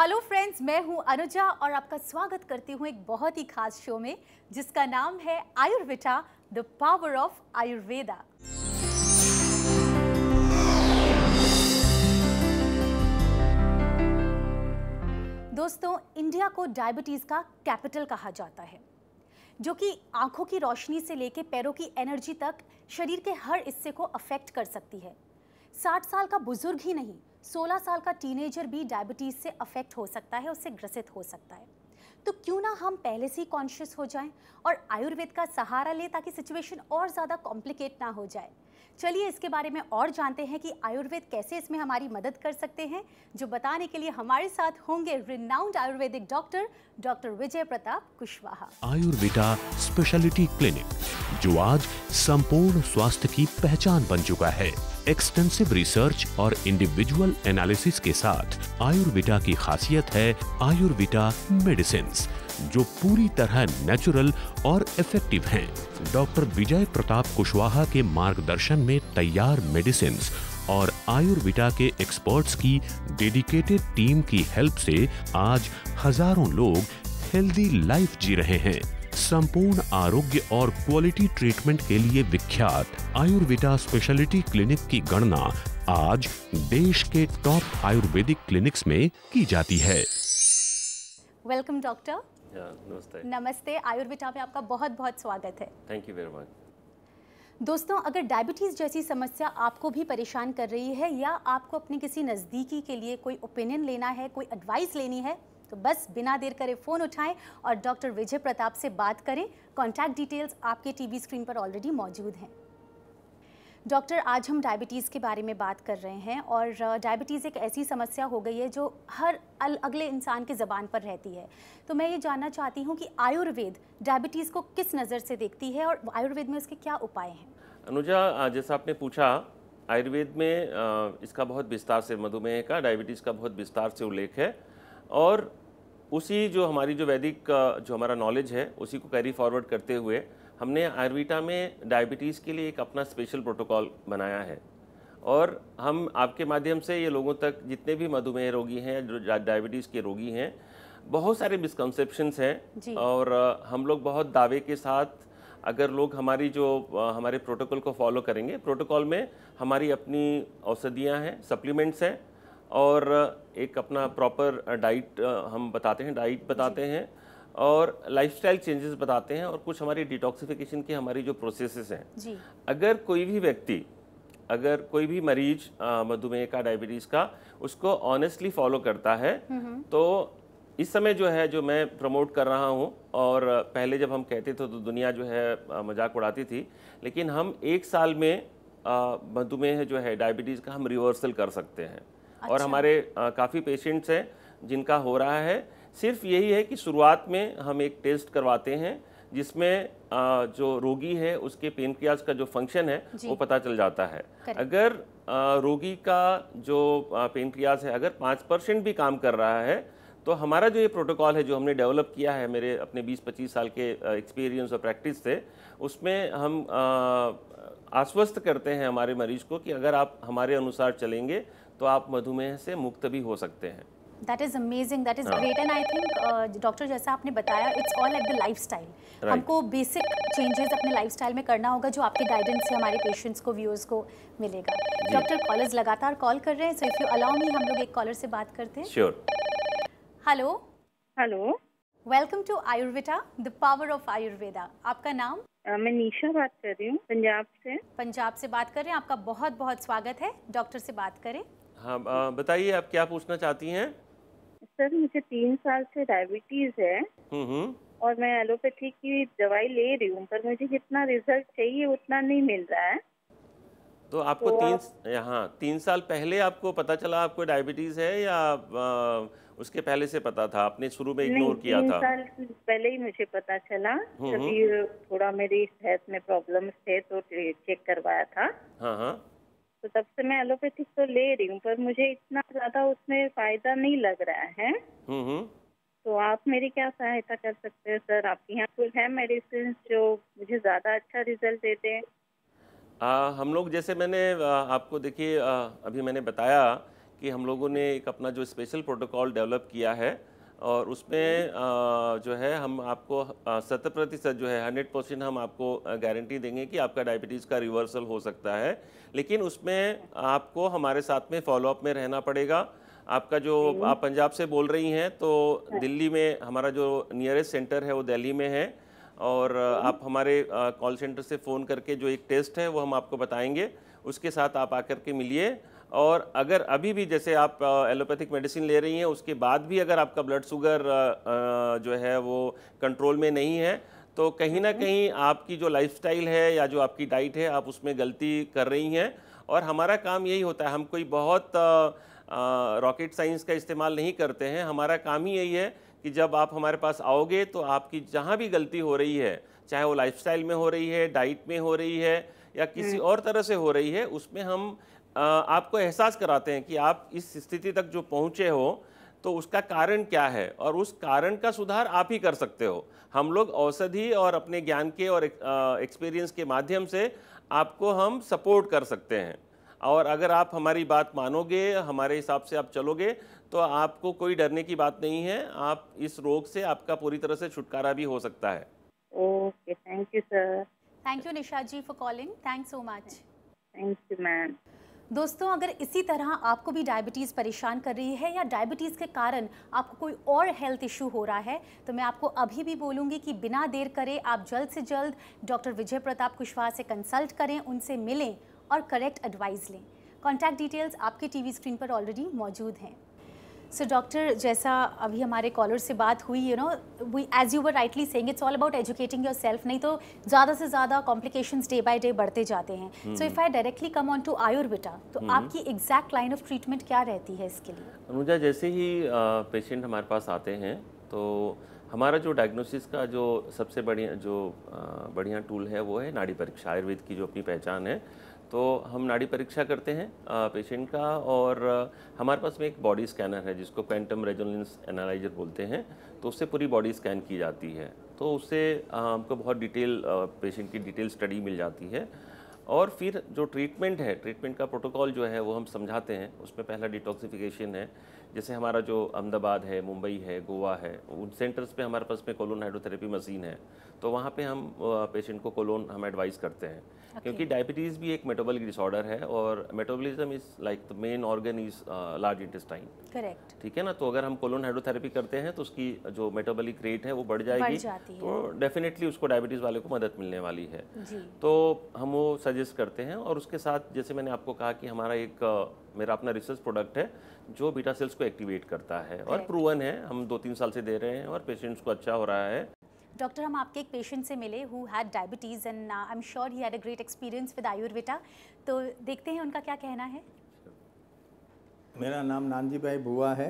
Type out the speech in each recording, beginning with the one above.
Hello friends, मैं हूं अनुजा और आपका स्वागत करती हूं एक बहुत ही खास शो में जिसका नाम है आयुर्विटा द पावर ऑफ आयुर्वेदा। दोस्तों, इंडिया को डायबिटीज का कैपिटल कहा जाता है, जो कि आंखों की रोशनी से लेकर पैरों की एनर्जी तक शरीर के हर हिस्से को अफेक्ट कर सकती है। 60 साल का बुजुर्ग ही नहीं, 16 साल का टीनेजर भी डायबिटीज से अफेक्ट हो सकता है, उससे ग्रसित हो सकता है। तो क्यों ना हम पहले से ही कॉन्शियस हो जाएं और आयुर्वेद का सहारा लें ताकि सिचुएशन और ज़्यादा कॉम्प्लिकेट ना हो जाए। चलिए इसके बारे में और जानते हैं कि आयुर्वेद कैसे इसमें हमारी मदद कर सकते हैं। जो बताने के लिए हमारे साथ होंगे renowned Ayurvedic doctor Vijay Pratap Kushwaha. Ayurveda speciality clinic, जो आज संपूर्ण स्वास्थ्य की पहचान बन चुका है। एक्सटेंसिव रिसर्च और इंडिविजुअल एनालिसिस के साथ आयुर्वेदा की खासियत है आयुर्वेदा मेडिसिन्स, जो पूरी तरह नेचुरल और इफेक्टिव हैं। डॉक्टर विजय प्रताप कुशवाहा के मार्गदर्शन में तैयार मेडिसिन्स और आयुर्वेदा के एक्सपर्ट्स की डेडिकेटेड टीम की हेल्प से आज हजारों लोग हेल्दी लाइफ जी रहे हैं। संपूर्ण आरोग्य और क्वालिटी ट्रीटमेंट के लिए विख्यात आयुर्वेदा स्पेशलिटी क्लिनिक की गणना आज देश के टॉप आयुर्वेदिक क्लिनिक्स में की जाती है। Welcome doctor. नमस्ते। नमस्ते। आयुर्वेदा में आपका बहुत बहुत स्वागत है। Thank you very much. दोस्तों, अगर डायबिटीज़ जैसी समस्या आपको भी परेशान कर रही है या आपको अपने किसी नज़दीकी के लिए कोई ओपिनियन लेना है, कोई एडवाइस लेनी है, तो बस बिना देर करे फ़ोन उठाएं और डॉक्टर विजय प्रताप से बात करें। कॉन्टैक्ट डिटेल्स आपके टीवी स्क्रीन पर ऑलरेडी मौजूद हैं। डॉक्टर, आज हम डायबिटीज़ के बारे में बात कर रहे हैं और डायबिटीज़ एक ऐसी समस्या हो गई है जो हर अगले इंसान के ज़बान पर रहती है। तो मैं ये जानना चाहती हूँ कि आयुर्वेद डायबिटीज़ को किस नज़र से देखती है और आयुर्वेद में उसके क्या उपाय हैं? अनुजा, जैसा आपने पूछा, आयुर्वेद में इसका बहुत विस्तार से, मधुमेह का, डायबिटीज़ का बहुत विस्तार से उल्लेख है और उसी जो हमारी जो वैदिक जो हमारा नॉलेज है उसी को कैरी फॉरवर्ड करते हुए हमने आयुर्वेदा में डायबिटीज़ के लिए एक अपना स्पेशल प्रोटोकॉल बनाया है। और हम आपके माध्यम से ये लोगों तक, जितने भी मधुमेह रोगी हैं, जो डायबिटीज़ के रोगी हैं, बहुत सारे मिसकंसेप्शंस हैं और हम लोग बहुत दावे के साथ, अगर लोग हमारी जो हमारे प्रोटोकॉल को फॉलो करेंगे, प्रोटोकॉल में हमारी अपनी औषधियाँ हैं, सप्लीमेंट्स हैं और एक अपना प्रॉपर डाइट हम बताते हैं, डाइट बताते हैं और लाइफस्टाइल चेंजेस बताते हैं और कुछ हमारी डिटॉक्सिफिकेशन की हमारी जो प्रोसेसेस हैं जी। अगर कोई भी व्यक्ति, अगर कोई भी मरीज मधुमेह का, डायबिटीज़ का, उसको ऑनेस्टली फॉलो करता है तो इस समय जो है, जो मैं प्रमोट कर रहा हूँ, और पहले जब हम कहते थे तो दुनिया जो है मजाक उड़ाती थी, लेकिन हम 1 साल में मधुमेह जो है, डायबिटीज़ का, हम रिवर्सल कर सकते हैं। अच्छा। और हमारे काफ़ी पेशेंट्स हैं जिनका हो रहा है। सिर्फ यही है कि शुरुआत में हम एक टेस्ट करवाते हैं जिसमें जो रोगी है उसके पेनक्रियाज का जो फंक्शन है वो पता चल जाता है। अगर रोगी का जो पेनक्रियाज है अगर 5% भी काम कर रहा है तो हमारा जो ये प्रोटोकॉल है, जो हमने डेवलप किया है मेरे अपने 20-25 साल के एक्सपीरियंस और प्रैक्टिस से, उसमें हम आश्वस्त करते हैं हमारे मरीज को कि अगर आप हमारे अनुसार चलेंगे तो आप मधुमेह से मुक्त भी हो सकते हैं। That is amazing, that is great. And I think doctor, जैसा आपने बताया, it's all like the lifestyle. हमको बेसिक चेंजेस अपने लाइफस्टाइल में करना होगा जो आपके गाइडेंस से हमारे पेशेंट्स को, व्यूअर्स को मिलेगा। डॉक्टर, कॉलर्स लगातार कॉल कर रहे हैं, so if you allow me, हम लोग एक कॉलर से बात करते हैं। Sure. Hello. Hello. Welcome to Ayurveda the power of Ayurveda. आपका नाम? मैं निशा बात कर रही हूँ, पंजाब से। पंजाब से बात कर रहे हैं, आपका बहुत बहुत स्वागत है। डॉक्टर से बात करें। हाँ, बताइए आप क्या पूछना चाहती हैं? सर, मुझे 3 साल से डायबिटीज है और मैं एलोपैथी की दवाई ले रही हूँ, पर मुझे जितना रिजल्ट चाहिए उतना नहीं मिल रहा है। तो आपको 3 साल पहले आपको पता चला आपको डायबिटीज है या उसके पहले से पता था, आपने शुरू में इग्नोर किया था? 3 साल पहले ही मुझे पता चला, तभी थोड़ा मेरी हेल्थ में प्रॉब्लम्स थे तो चेक करवाया था। हाँ। तो तब से मैं एलोपैथिक तो ले रही हूँ, पर मुझे इतना ज्यादा उसमें फायदा नहीं लग रहा है। तो आप मेरी क्या सहायता कर सकते हैं सर? आपके यहाँ कोई है मेडिसिन जो मुझे ज्यादा अच्छा रिजल्ट देते हैं? हम लोग, जैसे मैंने आपको, देखिए, अभी मैंने बताया कि हम लोगों ने एक अपना जो स्पेशल प्रोटोकॉल डेवलप किया है और उसमें जो है हम आपको 100% जो है 100% हम आपको गारंटी देंगे कि आपका डायबिटीज़ का रिवर्सल हो सकता है। लेकिन उसमें आपको हमारे साथ में फॉलोअप में रहना पड़ेगा। आपका जो आप पंजाब से बोल रही हैं, तो दिल्ली में हमारा जो नियरेस्ट सेंटर है वो दिल्ली में है, और आप हमारे कॉल सेंटर से फ़ोन करके जो एक टेस्ट है वो हम आपको बताएंगे, उसके साथ आप आकर के मिलिए। और अगर अभी भी जैसे आप एलोपैथिक मेडिसिन ले रही हैं, उसके बाद भी अगर आपका ब्लड शुगर जो है वो कंट्रोल में नहीं है, तो कहीं ना कहीं आपकी जो लाइफस्टाइल है या जो आपकी डाइट है, आप उसमें गलती कर रही हैं। और हमारा काम यही होता है, हम कोई बहुत रॉकेट साइंस का इस्तेमाल नहीं करते हैं। हमारा काम ही यही है कि जब आप हमारे पास आओगे तो आपकी जहाँ भी गलती हो रही है, चाहे वो लाइफस्टाइल में हो रही है, डाइट में हो रही है या किसी और तरह से हो रही है, उसमें हम आपको एहसास कराते हैं कि आप इस स्थिति तक जो पहुँचे हो तो उसका कारण क्या है, और उस कारण का सुधार आप ही कर सकते हो। हम लोग औषधि और अपने ज्ञान के और एक्सपीरियंस के माध्यम से आपको हम सपोर्ट कर सकते हैं। और अगर आप हमारी बात मानोगे, हमारे हिसाब से आप चलोगे, तो आपको कोई डरने की बात नहीं है। आप इस रोग से आपका पूरी तरह से छुटकारा भी हो सकता है। Okay, thank you sir. Thank you Nisha ji for calling. Thanks so much. Thank you ma'am. दोस्तों, अगर इसी तरह आपको भी डायबिटीज़ परेशान कर रही है या डायबिटीज़ के कारण आपको कोई और हेल्थ इशू हो रहा है, तो मैं आपको अभी भी बोलूँगी कि बिना देर करे आप जल्द से जल्द डॉक्टर विजय प्रताप कुशवाहा से कंसल्ट करें, उनसे मिलें और करेक्ट एडवाइस लें। कॉन्टैक्ट डिटेल्स आपके टीवी स्क्रीन पर ऑलरेडी मौजूद हैं। सो डॉक्टर, जैसा अभी हमारे कॉलर से बात हुई, we as you were rightly saying, it's all about educating yourself, नहीं तो ज़्यादा से ज़्यादा कॉम्प्लिकेशंस डे बाय डे बढ़ते जाते हैं। So if I directly come on to Ayurveda, तो आपकी एग्जैक्ट लाइन ऑफ ट्रीटमेंट क्या रहती है इसके लिए? अनुजा, जैसे ही पेशेंट हमारे पास आते हैं तो हमारा जो डायग्नोसिस का जो सबसे बढ़िया टूल है वो है नाड़ी परीक्षा। आयुर्वेद की जो अपनी पहचान है, तो हम नाड़ी परीक्षा करते हैं पेशेंट का, और हमारे पास में एक बॉडी स्कैनर है जिसको क्वांटम रेजोनेंस एनालाइजर बोलते हैं। तो उससे पूरी बॉडी स्कैन की जाती है, तो उससे हमको बहुत डिटेल पेशेंट की डिटेल स्टडी मिल जाती है। और फिर जो ट्रीटमेंट है, ट्रीटमेंट का प्रोटोकॉल जो है वो हम समझाते हैं। उसमें पहला डिटॉक्सिफिकेशन है। जैसे हमारा जो अहमदाबाद है, मुंबई है, गोवा है, उन सेंटर्स पे हमारे पास में कोलोन हाइड्रोथेरेपी मशीन है, तो वहाँ पे हम पेशेंट को कोलोन हम एडवाइस करते हैं। क्योंकि डायबिटीज़ भी एक मेटाबॉलिक डिसऑर्डर है, और metabolism is like the main organ is large intestine. Correct, ठीक है ना। तो अगर हम कोलोन हाइड्रोथेरेपी करते हैं तो उसकी जो मेटाबॉलिक रेट है वो बढ़ जाएगी, तो डेफिनेटली उसको डायबिटीज़ वाले को मदद मिलने वाली है। तो हम वो सजेस्ट करते हैं। और उसके साथ जैसे मैंने आपको कहा कि हमारा मेरा अपना रिसर्च प्रोडक्ट है जो बीटा सेल्स को एक्टिवेट करता है, और प्रूवन है, हम 2-3 साल से दे रहे हैं और पेशेंट्स को अच्छा हो रहा है। डॉक्टर, हम आपके एक पेशेंट से मिले who had diabetes and I am sure he had a great experience with Ayurveda, तो देखते हैं उनका क्या कहना है। मेरा नाम नानजी भाई बुआ है।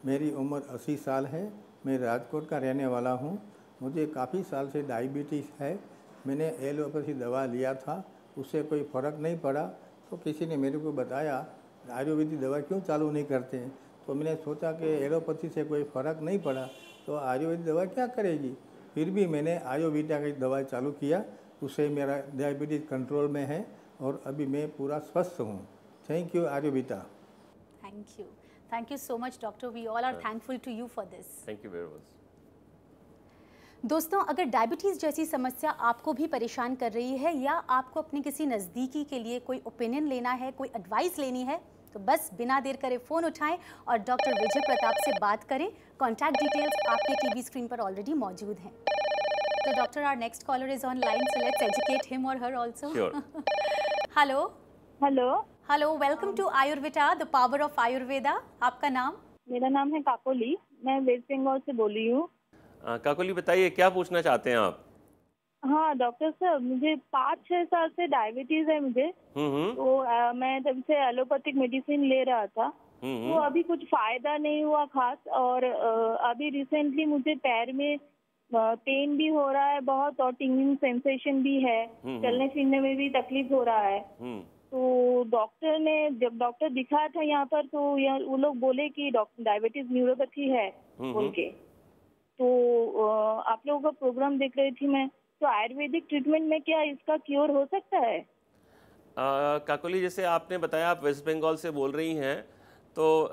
मेरी उम्र 80 साल है। मैं राजकोट का रहने वाला हूँ। मुझे काफ़ी साल से डायबिटीज़ है। मैंने एलोपैथी दवा लिया था, उससे कोई फ़र्क नहीं पड़ा। तो किसी ने मेरे को बताया आयुर्वेदिक दवा क्यों चालू नहीं करते हैं। तो मैंने सोचा कि एलोपैथी से कोई फ़र्क नहीं पड़ा तो आयुर्वेदिक दवा क्या करेगी। फिर भी मैंने आयुर्वेदा की दवाई चालू किया, उससे मेरा डायबिटीज़ कंट्रोल में है और अभी मैं पूरा स्वस्थ हूँ। Thank you Ayurveda. Thank you so much doctor, we all are thankful to you for this. Thank you very much. दोस्तों, अगर डायबिटीज़ जैसी समस्या आपको भी परेशान कर रही है या आपको अपने किसी नज़दीकी के लिए कोई ओपिनियन लेना है, कोई एडवाइस लेनी है, तो बस बिना देर करे फ़ोन उठाएं और डॉक्टर विजय प्रताप से बात करें। कॉन्टैक्ट डिटेल्स आपके टीवी स्क्रीन पर ऑलरेडी मौजूद हैं। तो doctor, our next caller is on line, so let's educate him और her also. Hello hello hello, welcome to Ayurveda, the power of Ayurveda. आपका नाम? मेरा नाम है काकोली, मैं वेस्ट बंगाल से बोल रही हूँ। काकोली, बताइए क्या पूछना चाहते हैं आप? हाँ डॉक्टर साहब, मुझे 5-6 साल से डायबिटीज है मुझे। तो मैं तब से एलोपैथिक मेडिसिन ले रहा था, तो अभी कुछ फायदा नहीं हुआ खास। और अभी रिसेंटली मुझे पैर में पेन भी हो रहा है बहुत, और टिंगलिंग सेंसेशन भी है, चलने फिरने में भी तकलीफ हो रहा है। तो जब डॉक्टर दिखाया था यहाँ पर, तो वो लोग बोले कि डायबिटीज न्यूरोपैथी है बोल के। तो आप लोगों का प्रोग्राम देख रही थी मैं, तो आयुर्वेदिक ट्रीटमेंट में क्या इसका क्योर हो सकता है? काकोली, जैसे आपने बताया आप वेस्ट बंगाल से बोल रही हैं, तो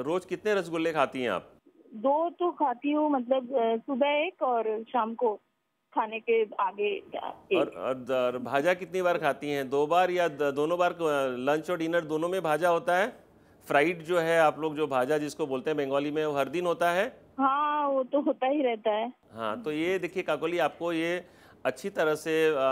रोज कितने रसगुल्ले खाती हैं आप? 2 तो खाती हूँ, मतलब सुबह एक और शाम को खाने के आगे एक। और भाजा कितनी बार खाती हैं? 2 बार या दोनों बार? लंच और डिनर दोनों में भाजा होता है? फ्राइड जो है आप लोग जो भाजा जिसको बोलते हैं बंगाली में, वो हर दिन होता है? हाँ, वो तो होता ही रहता है। हाँ, तो ये देखिए काकोली, आपको ये अच्छी तरह से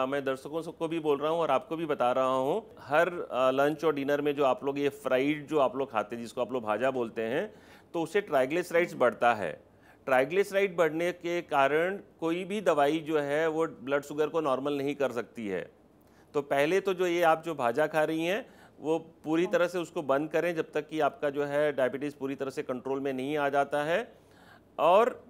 मैं दर्शकों को भी बोल रहा हूँ और आपको भी बता रहा हूँ, हर लंच और डिनर में जो आप लोग ये फ्राइड जो आप लोग खाते हैं, जिसको आप लोग भाजा बोलते हैं, तो उससे ट्राइग्लिसराइड्स बढ़ता है। ट्राइग्लिसराइड बढ़ने के कारण कोई भी दवाई जो है वो ब्लड शुगर को नॉर्मल नहीं कर सकती है। तो पहले तो जो ये आप जो भाजा खा रही हैं वो पूरी तरह से उसको बंद करें जब तक कि आपका जो है डायबिटीज़ पूरी तरह से कंट्रोल में नहीं आ जाता है। और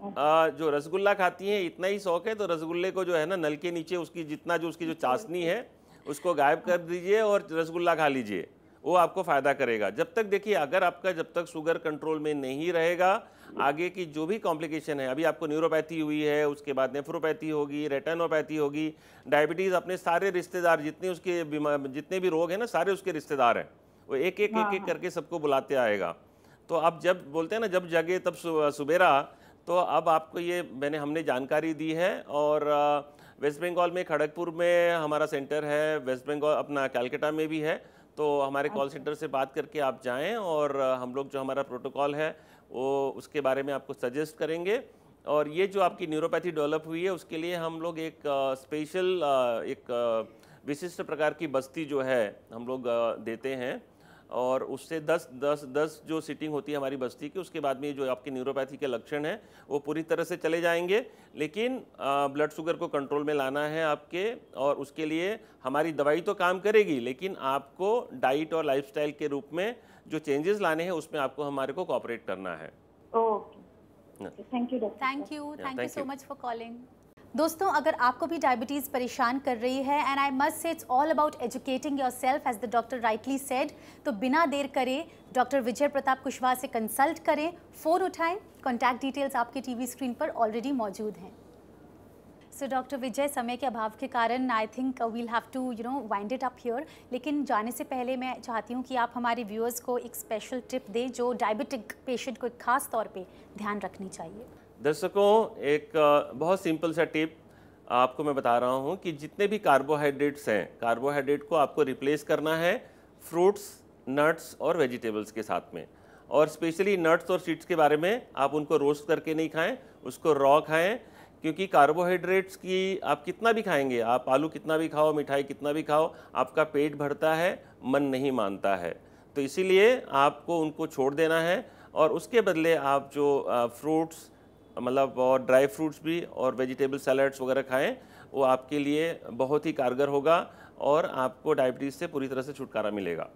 जो रसगुल्ला खाती हैं, इतना ही शौक है तो रसगुल्ले को जो है ना, नल के नीचे उसकी जितना जो उसकी जो चाशनी है उसको गायब कर दीजिए और रसगुल्ला खा लीजिए, वो आपको फ़ायदा करेगा। जब तक देखिए, अगर आपका जब तक शुगर कंट्रोल में नहीं रहेगा, आगे की जो भी कॉम्प्लिकेशन है, अभी आपको न्यूरोपैथी हुई है, उसके बाद नेफ्रोपैथी होगी, रेटिनोपैथी होगी, डायबिटीज़ अपने सारे रिश्तेदार जितने उसके जितने भी रोग हैं ना, सारे उसके रिश्तेदार हैं, वो एक एक करके सबको बुलाते आएगा। तो अब जब बोलते हैं ना, जब जगे तब सुबेरा, तो अब आपको ये हमने जानकारी दी है। और वेस्ट बंगाल में खड़गपुर में हमारा सेंटर है, वेस्ट बंगाल अपना कैलकाटा में भी है, तो हमारे कॉल सेंटर से बात करके आप जाएं और हम लोग जो हमारा प्रोटोकॉल है वो उसके बारे में आपको सजेस्ट करेंगे। और ये जो आपकी न्यूरोपैथी डेवलप हुई है उसके लिए हम लोग एक स्पेशल विशिष्ट प्रकार की बस्ती जो है हम लोग देते हैं, और उससे 10 जो सीटिंग होती है हमारी बस्ती की, उसके बाद में जो आपके न्यूरोपैथी के लक्षण हैं वो पूरी तरह से चले जाएंगे। लेकिन ब्लड शुगर को कंट्रोल में लाना है आपके, और उसके लिए हमारी दवाई तो काम करेगी, लेकिन आपको डाइट और लाइफस्टाइल के रूप में जो चेंजेस लाने हैं उसमें आपको हमारे को कोऑपरेट करना है। Okay, thank you doctor. Thank you so much for calling. दोस्तों, अगर आपको भी डायबिटीज़ परेशान कर रही है, and I must say it's all about educating yourself as the doctor rightly said, तो बिना देर करे डॉक्टर विजय प्रताप कुशवाहा से कंसल्ट करें, फ़ोन उठाएं। कॉन्टैक्ट डिटेल्स आपके टीवी स्क्रीन पर ऑलरेडी मौजूद हैं। सो डॉक्टर विजय, समय के अभाव के कारण I think we'll have to wind it up here, लेकिन जाने से पहले मैं चाहती हूँ कि आप हमारे व्यूअर्स को एक स्पेशल टिप दें जो डायबिटिक पेशेंट को एक खास तौर पे ध्यान रखनी चाहिए। दर्शकों, एक बहुत सिंपल सा टिप आपको मैं बता रहा हूँ कि जितने भी कार्बोहाइड्रेट्स हैं, कार्बोहाइड्रेट को आपको रिप्लेस करना है फ्रूट्स, नट्स और वेजिटेबल्स के साथ में। और स्पेशली नट्स और सीड्स के बारे में, आप उनको रोस्ट करके नहीं खाएं, उसको रॉ खाएं, क्योंकि कार्बोहाइड्रेट्स की आप कितना भी खाएंगे, आप आलू कितना भी खाओ, मिठाई कितना भी खाओ, आपका पेट भरता है, मन नहीं मानता है। तो इसीलिए आपको उनको छोड़ देना है और उसके बदले आप जो फ्रूट्स मतलब और ड्राई फ्रूट्स भी और वेजिटेबल सैलड्स वगैरह खाएं, वो आपके लिए बहुत ही कारगर होगा और आपको डायबिटीज़ से पूरी तरह से छुटकारा मिलेगा।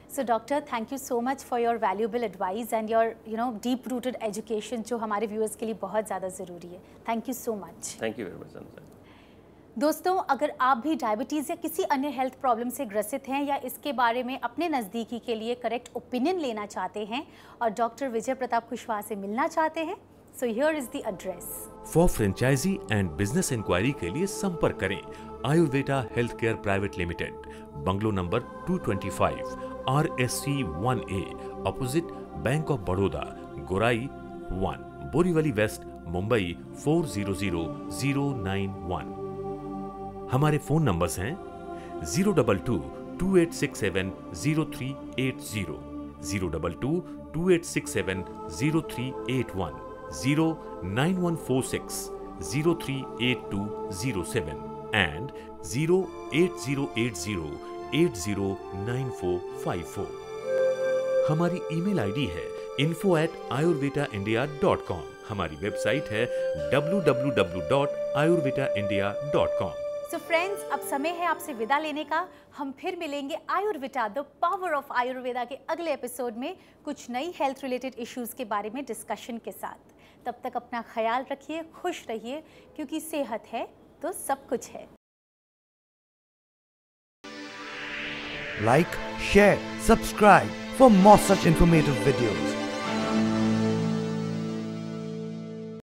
So doctor, thank you so much for your valuable advice and your deep rooted education, जो हमारे व्यूअर्स के लिए बहुत ज़्यादा ज़रूरी है। Thank you so much. Thank you very much. दोस्तों, अगर आप भी डायबिटीज़ या किसी अन्य हेल्थ प्रॉब्लम से ग्रसित हैं या इसके बारे में अपने नज़दीकी के लिए करेक्ट ओपिनियन लेना चाहते हैं और डॉक्टर विजय प्रताप कुशवाहा से मिलना चाहते हैं, so here is the address. For franchisee and business inquiry के लिए संपर्क करें Ayurveda health care private limited, bungalow number 225, RSC 1A, opposite bank of Baroda, Gorai 1, Borivali west, Mumbai 400091। हमारे फोन नंबर्स हैं 022-2867-0380, 022-2867-0381, 09146-038207 and 08080809454। हमारी ईमेल आईडी है info@ayurvedaindia.com। हमारी वेबसाइट है www.ayurvedaindia.com। सो फ्रेंड्स, अब समय है आपसे विदा लेने का। हम फिर मिलेंगे Ayurveda the power of Ayurveda के अगले एपिसोड में कुछ नई हेल्थ रिलेटेड इश्यूज के बारे में डिस्कशन के साथ। तब तक अपना ख्याल रखिए, खुश रहिए, क्योंकि सेहत है तो सब कुछ है। Like, share, subscribe for more such informative videos.